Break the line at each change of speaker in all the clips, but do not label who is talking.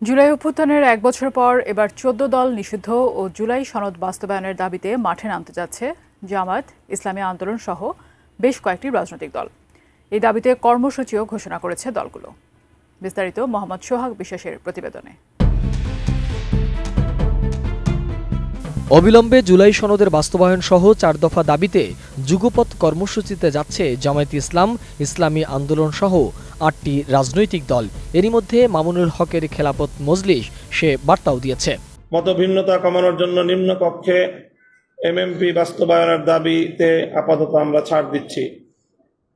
জুলাই অভ্যুত্থানের এক বছর পর এবার ১৪ দল নিষিদ্ধ ও জুলাই সনদ বাস্তবায়নের দাবিতে মাঠে নামতে যাচ্ছে জামায়াত, ইসলামী আন্দোলন সহ বেশ কয়েকটি রাজনৈতিক দল। এই দাবিতে কর্মসূচিও ঘোষণা করেছে দলগুলো। বিস্তারিত মোহাম্মদ সোহাগ বিশ্বাসের প্রতিবেদনে।
অবিলম্বে জুলাই সনদের বাস্তবায়ন সহ ৪ দফা দাবিতে যুগপৎ কর্মসূচিতে যাচ্ছে জামায়াত ইসলাম, ইসলামী আন্দোলন সহ ৮টি রাজনৈতিক দল। এরই মধ্যে মামুনুল হকের খেলাফত মজলিস সে বার্তাও দিয়েছে।
মতভিন্নতা কমানোর জন্য নিম্নকক্ষে এমএমপি বাস্তবায়নের দাবিতে আপাতত আমরা ছাড় দিচ্ছি।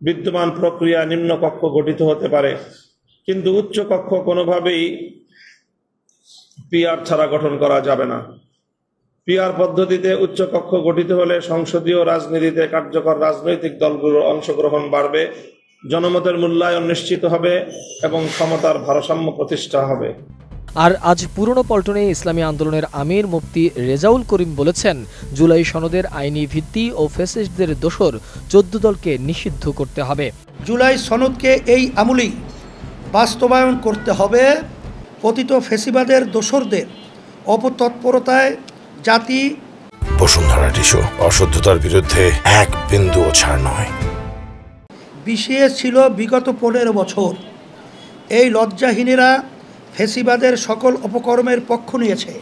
বিদ্যমান প্রক্রিয়া নিম্নকক্ষ গঠিত হতে পারে, কিন্তু উচ্চকক্ষ কোনোভাবেই পিআর ছাড়া গঠন করা যাবে না। পিআর পদ্ধতিতে উচ্চকক্ষ গঠিত হলে সংসদীয় রাজনীতিতে কার্যকর রাজনৈতিক দলগুলোর অংশগ্রহণ বাড়বে, জনমতের মূল্যায়ন নিশ্চিত হবে এবং ক্ষমতার ভারসাম্য প্রতিষ্ঠা হবে।
আর আজ পুরনো পল্টনে ইসলামী আন্দোলনের আমির মুফতি রেজাউল করিম বলেছেন, জুলাই সনদের আইনি ভিত্তি ও ফ্যাসিস্টদের দোসর ১৪ দলকে নিষিদ্ধ করতে হবে।
জুলাই সনদকে এই আমূলেই বাস্তবায়ন করতে হবে। পতিত ফ্যাসিবাদের দোসরদের অপতৎপরতায় জাতি
বসুন্ধরা টিস্যু অশুদ্ধতার বিরুদ্ধে এক বিন্দুও ছাড় নয়।
বিষিয়ে ছিল বিগত ১৫ বছর। এই লজ্জাহীনেরা ফ্যাসিবাদের সকল অপকর্মের পক্ষ নিয়েছে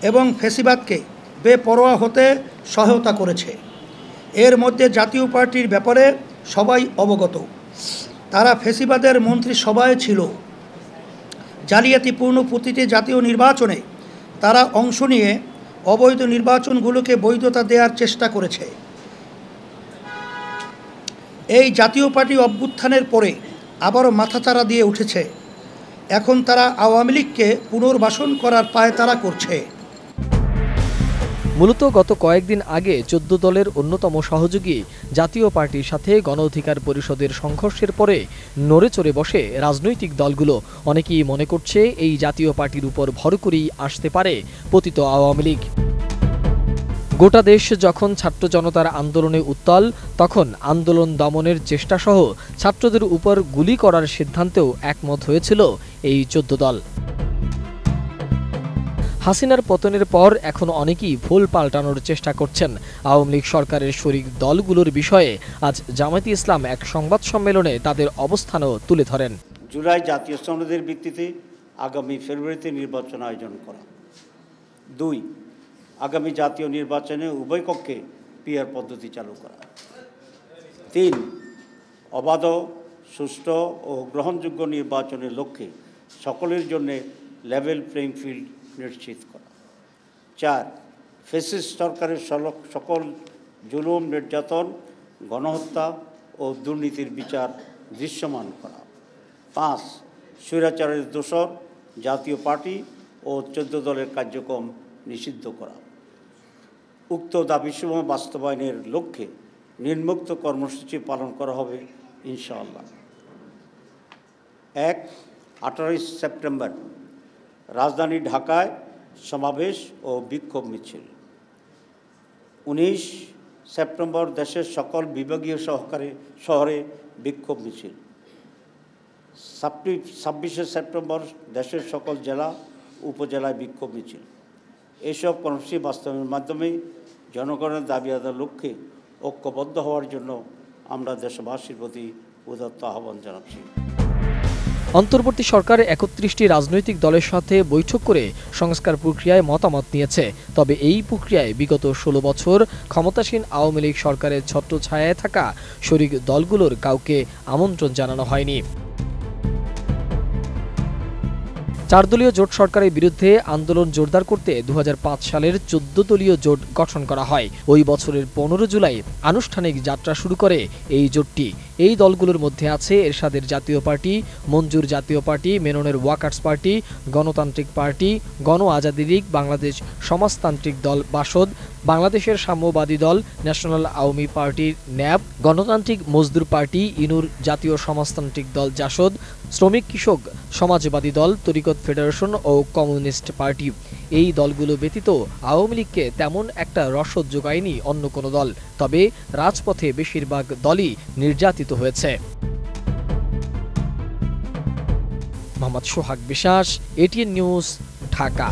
এবং ফ্যাসিবাদকে বেপরোয়া হতে সহায়তা করেছে। এর মধ্যে জাতীয় পার্টির ব্যাপারে সবাই অবগত। তারা ফ্যাসিবাদের মন্ত্রিসভায় ছিল। জালিয়াতিপূর্ণ প্রতিটি জাতীয় নির্বাচনে তারা অংশ নিয়ে অবৈধ নির্বাচনগুলোকে বৈধতা দেওয়ার চেষ্টা করেছে। এই জাতীয় পার্টি অভ্যুত্থানের পরে আবারও মাথাচাড়া দিয়ে উঠেছে। এখন তারা আওয়ামী লীগকে পুনর্বাসন করার পায়তারা করছে।
মূলত গত কয়েকদিন আগে ১৪ দলের অন্যতম সহযোগী জাতীয় পার্টির সাথে গণ অধিকার পরিষদের সংঘর্ষের পরে নড়ে চড়ে বসে রাজনৈতিক দলগুলো। অনেকেই মনে করছে এই জাতীয় পার্টির উপর ভর করেই আসতে পারে পতিত আওয়ামী লীগ। গোটা দেশ যখন ছাত্র জনতার আন্দোলনে উত্তাল, তখন আন্দোলন দমনের চেষ্টাসহ ছাত্রদের উপর গুলি করার সিদ্ধান্তেও একমত হয়েছিল এই ১৪ দল। হাসিনার পতনের পর এখন অনেকেই ভুল পাল্টানোর চেষ্টা করছেন আওয়ামী লীগ সরকারের শরিক দলগুলোর বিষয়ে। আজ জামায়াত ইসলাম এক সংবাদ সম্মেলনে তাদের অবস্থানও তুলে ধরেন।
জুলাই জাতীয় সনদের ভিত্তিতে আগামী ফেব্রুয়ারিতে নির্বাচন আয়োজন করা। ২. আগামী জাতীয় নির্বাচনে উভয় কক্ষে পিআর পদ্ধতি চালু করা। ৩. অবাধ, সুষ্ঠু ও গ্রহণযোগ্য নির্বাচনের লক্ষ্যে সকলের জন্য লেভেল প্লেইং ফিল্ড নিশ্চিত করা। ৪. ফ্যাসিস্ট সরকারের সকল জুলুম, নির্যাতন, গণহত্যা ও দুর্নীতির বিচার দৃশ্যমান করা। ৫. স্বৈরাচারের দোসর জাতীয় পার্টি ও ১৪ দলের কার্যক্রম নিষিদ্ধ করা। উক্ত দাবিসমূহ বাস্তবায়নের লক্ষ্যে নিম্নোক্ত কর্মসূচি পালন করা হবে ইনশাআল্লাহ। ১. ১৮ সেপ্টেম্বর রাজধানী ঢাকায় সমাবেশ ও বিক্ষোভ মিছিল। ১৯ সেপ্টেম্বর দেশের সকল বিভাগীয় শহরে বিক্ষোভ মিছিল। ২৬ সেপ্টেম্বর দেশের সকল জেলা উপজেলায় বিক্ষোভ মিছিল। এইসব কর্মসূচি বাস্তবায়নের মাধ্যমে জনগণের দাবি আদায়ের লক্ষ্যে ঐক্যবদ্ধ হওয়ার জন্য আমরা দেশবাসীর প্রতি উদাত্ত আহ্বান জানাচ্ছি।
অন্তর্বর্তী সরকার ৩১টি রাজনৈতিক দলের সাথে বৈঠক করে সংস্কার প্রক্রিয়ায় মতামত নিয়েছে। তবে এই প্রক্রিয়ায় বিগত ১৬ বছর ক্ষমতাসীন আওয়ামী লীগ সরকারের ছত্রছায়ায় থাকা শরিক দলগুলোর কাউকে আমন্ত্রণ জানানো হয়নি। ৪ দলীয় জোট সরকারের বিরুদ্ধে আন্দোলন জোরদার করতে ২০০৫ সালের ১৪ দলীয় জোট গঠন করা হয়। ওই বছরের ১৫ জুলাই আনুষ্ঠানিক যাত্রা শুরু করে এই জোটটি। এই দলগুলোর মধ্যে আছে এরশাদের জাতীয় পার্টি, মঞ্জুর জাতীয় পার্টি, মেননের ওয়াকার্স পার্টি, গণতান্ত্রিক পার্টি, গণ আজাদি লীগ, বাংলাদেশ সমাজতান্ত্রিক দল বাসদ, বাংলাদেশের সাম্যবাদী দল, ন্যাশনাল আওয়ামী পার্টি ন্যাব, গণতান্ত্রিক মজদুর পার্টি, ইনুর জাতীয় সমাজতান্ত্রিক দল জাসদ, শ্রমিক কৃষক সমাজবাদী দল, তরিকত ফেডারেশন ও কমিউনিস্ট পার্টি। এই দলগুলো ব্যতীত আওয়ামী লীগকে তেমন একটা রসদ যোগায়নি অন্য কোনো দল। তবে রাজপথে বেশিরভাগ দলই নির্যাতিত হয়েছে। মোহাম্মদ সোহাগ বিশ্বাস, এটিএন নিউজ, ঢাকা।